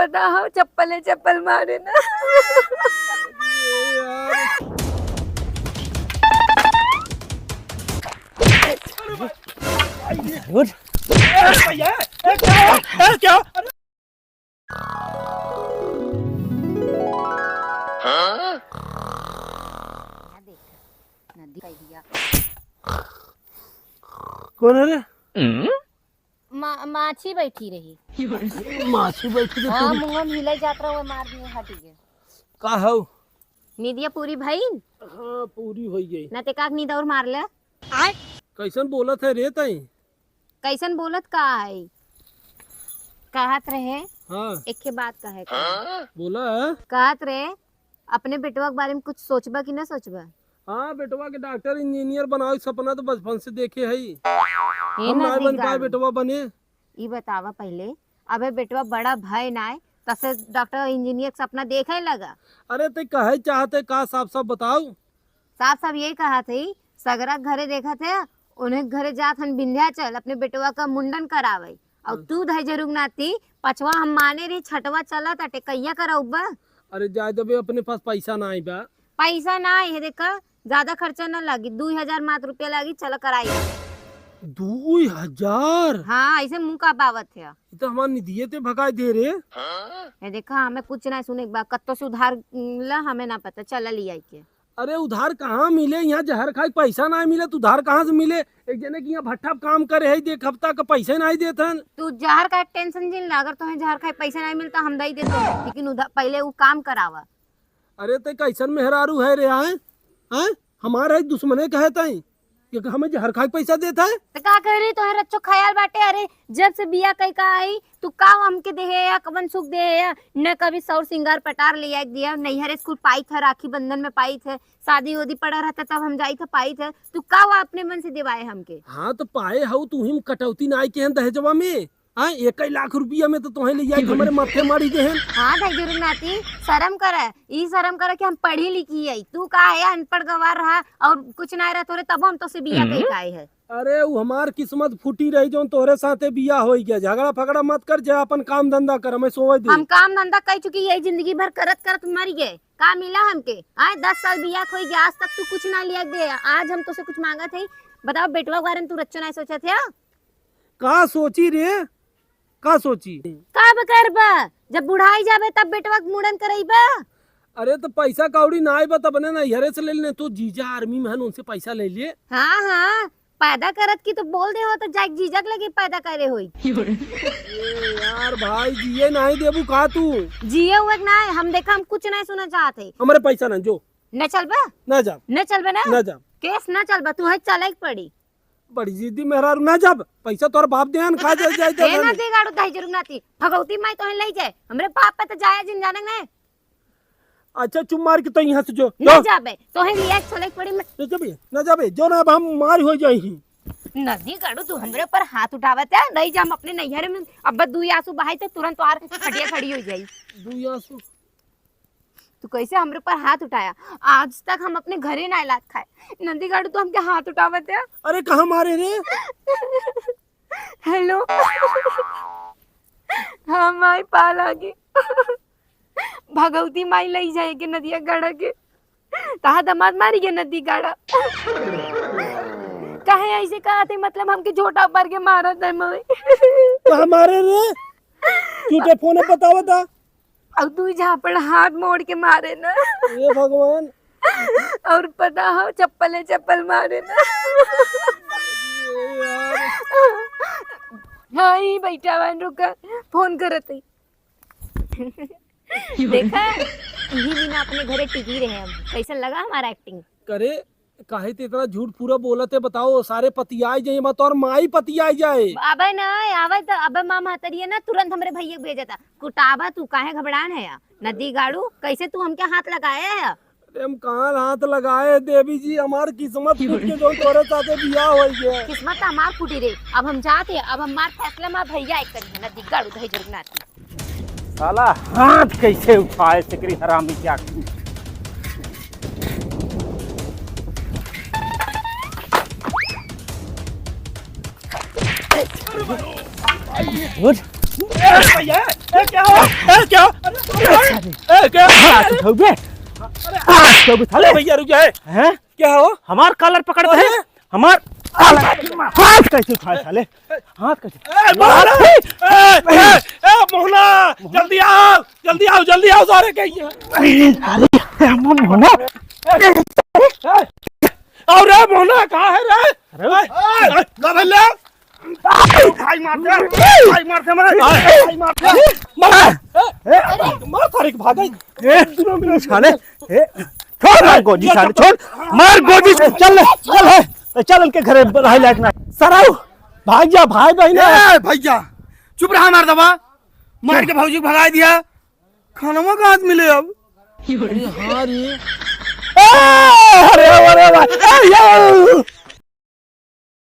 पता हो चप्पल चप्पल मारे ना। क्या नदी भैया कौन है रे? माछी बैठी रही। माछी बैठी रे हाँ पूरी मुंगो में हिलाई जात रहो मार दिए हटी गए। का हौ? निदिया पूरी भाई हाँ पूरी हो गई। न ते काक नींद और मार ले। कैसन बोलत है रे तई? कैसन बोलत का है कहत रहे हाँ एक के बात कहे बोला। कहत रहे अपने बेटवा के बारे में कुछ सोचबा कि ना सोचबा। हाँ बेटवा के डॉक्टर इंजीनियर बनाओ सपना तो बचपन से देखे है। हे हम ना नदी बन पाए गाड़ी। बेटवा बने। ई बतावा पहले अबे बेटवा बड़ा भय ना है तसे डॉक्टर इंजीनियर का सपना देखे लगा। अरे ते कहे चाहते का साफ साफ बताओ। साफ साफ यही कहा थे सगरा घरे देखा थे उन्हें घरे जात हन विंध्याचल अपने बेटवा का मुंडन करावे और तू धैर्य रुगनाती पचवा हम माने रही छठवा चला ताटे कैया कराऊबा। अरे जाए दबे अपने पास पैसा ना आई बा। पैसा ना है देखा ज्यादा खर्चा ना लगी 2000 मात्र रुपया लगी चलो कराई। 2000? हाँ ऐसे मुंह का बावत है। ये तो हमार निधिये ते भगाए दे रे। ये देखा हमें कुछ ना सुने बा कत्तो से उधार ला हमें ना पता चला लिया के। अरे उधार कहाँ मिले? यहाँ जहर खाए पैसा ना मिले तो उधार कहाँ से मिले? एक जने की यहाँ भट्ठा काम करे है देख हफ्ता का पैसे नहीं देथन। तू जहर का टेंशन जिन ला अगर तुम्हें जहर खाए पैसा नहीं मिलता हम दई देते हैं लेकिन उधार पहले वो काम करावा। अरे ते कैसन मेहरारू है रे? आए आए हमारा एक दुश्मने कहता है कि हमें जहर खाए पैसा देता है। तो का कह रही तो है रच्चो ख्याल बाटे। अरे जब से बिया कई का आई तू का हमके दे है या कवन सुख दे है या न कभी सौर सिंगार पटार ले आए दिया नैहर स्कूल पाई था राखी बंधन में पाई थे शादी उदी पड़ा रहता तब हम जाई थे पाई थे तू का अपने मन से दिवाए हमके। हाँ तो पाए हो तू ही कटौती ना आई के हैं दहेजवा में। हाँ 1 लाख रुपया में तो तुम्हें ले जाए हमारे माथे मारी दे हैं। हाँ धैर्य नाती शर्म करे ई शर्म करे कि हम पढ़ी लिखी है तू का है अनपढ़ गवार रहा और कुछ ना रहा तोरे तब हम तो से बिया कई काए है। अरे वो हमार किस्मत फूटी रही जो तोरे साथे बिया हो गया। झगड़ा फगड़ा मत कर जा अपन काम धंधा कर हमें सोए दे। हम काम धंधा कर चुकी यही जिंदगी भर करत करत मर गए का मिला हमके। आए 10 साल बिया खोई गया आज तक तू कुछ ना लिया दे आज हम तो से कुछ मांगा थे बताओ बेटवा के बारे में तू रच्चो नहीं सोचा थे। का सोची रे? का सोची? का करबा जब बुढ़ाई जाबे तब बेटवा के मुंडन करईबा। अरे तो पैसा कौड़ी ना आई बा तब ने ना हरे से ले लेने तो जीजा आर्मी में है उनसे पैसा ले लिए। हाँ हाँ पैदा करत की तो बोल दे हो तो जाक जीजक लगे पैदा करे होई। यार भाई जिए नहीं देबू का तू? जिए हुए ना हम देखा हम कुछ नहीं सुना चाहते। हमारे पैसा ना जो न चलबा ना जा न चलबे ना जा केस न चलबा तू है चले पड़ी। बड़ी जिद्दी मेहरारू ना जब पैसा तोर बाप देन खा जाए ए ना दे गाड़ू दही जरूर नाती भगवती माई तो ले जाए हमरे बाप पे तो जाए जिन जाने ने। अच्छा चुम मार के तो यहाँ से जो न जाबे तो है लिया चले पड़ी में ना जाबे जो ना अब हम मार हो जाई। नदी गाड़ू तू हमरे ऊपर हाथ उठावत है नहीं जा हम अपने नैहर में अब दू आंसू बहाई तो तुरंत तो खटिया खड़ी हो जाई। दू आंसू तू कैसे हमरे ऊपर हाथ उठाया आज तक हम अपने घरे ना लात खाए नदी गाड़ू तो हमके हाथ उठावत है। अरे कहाँ मारे रे? हेलो हाँ माई पाल आ गई भगवती माई लई जाए के नदिया गाड़ा के तहा दमाद मारी के नदी गाड़ा कहे ऐसे कहा थे मतलब हमके झोटा पर के मारा था मई। कहाँ मारे रे? झूठे फोन बतावा था और तू झापड़ हाथ मोड़ के मारे ना। ये भगवान और पता हो चप्पल चप्पल मारे ना। हाँ ही बैठा वन रुका फोन करत है। देखा यही दिन अपने घरे टिकी रहे हम कैसा लगा हमारा एक्टिंग करे काहे ते इतना झूठ पूरा बोलते बताओ सारे पतियाई जाए मत और माई पतियाई जाए। अब ना आवे तो अब माँ महतरिया ना तुरंत हमरे भैया को भेजा था कुटाबा तू काहे घबरान है या नदी गाड़ू कैसे तू हमके हाथ लगाया है। अरे हम कहाँ हाथ लगाए देवी जी हमार किस्मत फूट के जो तोरे साथे बियाह हो गया। किस्मत हमार फूटी रे अब हम जाते अब हमार फैसला माँ भैया एक करी नदी गाड़ू दही जगनाथी साला हाथ कैसे उठाए सिकरी हरामी क्या भैया क्या हो क्या क्या उठाओगे अरे भैया रुक जाए हैं? क्या हो हमार कॉलर पकड़ते हैं हमार हाथ कैसे उठाए साले हाथ कैसे मोहना जल्दी आओ सारे कहीं मोहना और रे मोहना कहाँ है रे भैया मार तारीख भाग साले छोड़ मार गोजी साले छोड़ मार गोजी चल उनके घरे रह लायक ना सराऊ भाग जा भाई बहन भैया चुप रहा मार दबा मार के भौजी भगा दिया खाना में कहाँ मिले अब अरे